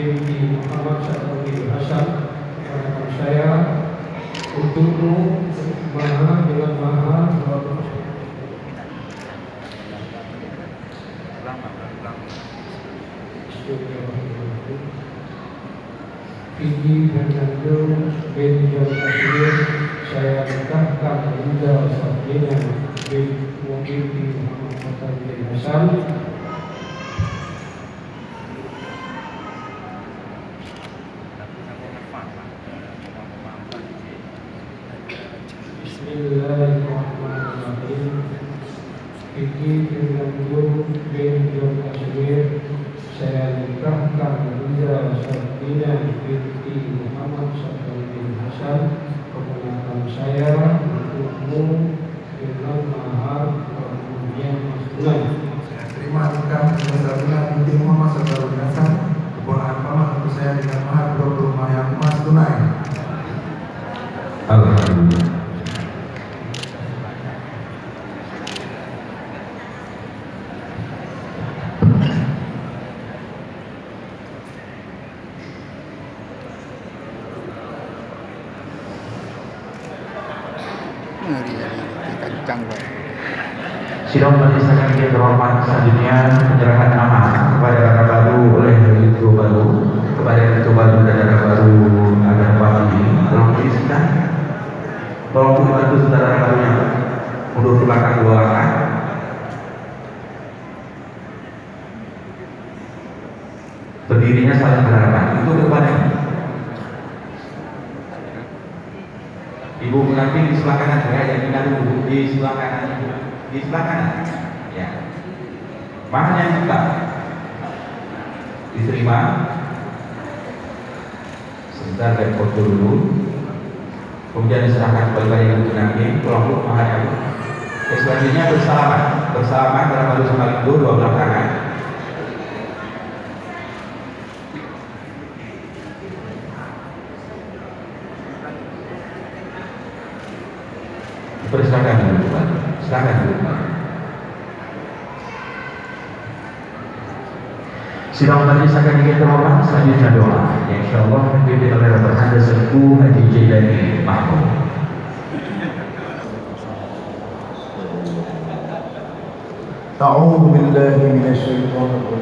binti Muhammad Syafruddin Hasan, keponakan saya, untukmu dengan mahar Fiji Fernando bin John Kasir, saya nikahkan Linda Sabrina binti Muhammad Syafruddin Hasan. Bismillahirrahmanirrahim. Fiji Fernando bin John Kasir, saya nikahkan Linda Sabrina binti Muhammad Syafruddin Hasan, keponakan saya, untukmu dengan mahar kemudian mas tunai. Saya terima nikah Linda Sabrina binti Muhammad Syafruddin Hasan, keponakan paman untuk saya dengan mahar 20 mayang emas tunai. Alhamdulillah. Sidang majelis hakim yang terhormat, selanjutnya penyerahan amanah kepada dana baru oleh Direktur Baru kepada Direktur Baru dan dana baru agar pagi tolong diisikan. Tolong dibantu saudara barunya mundur ke belakang 2 langkah. Berdirinya saling berhadapan. Itu depannya. Ibu pengantin di sebelah kanan saya, yang tinggal dulu di sebelah kanan ibu. Di sebelah kanan, ya. Mana yang buka? Diterima. Sebentar saya foto dulu. Kemudian diserahkan kepada ibu pengantin. Tolong maharnya. Selanjutnya bersalaman dalam baru sama ibu 2 belah tangan. Persilakan dulu, Pak. Silakan dulu, Pak. Sidang majelis akan ingin terhormat, selanjutnya doa. Ya, insyaallah dipimpin oleh Bapak Anda Serku Haji Jailani Mahmud. A'udzu billahi minasyaitonir rajim.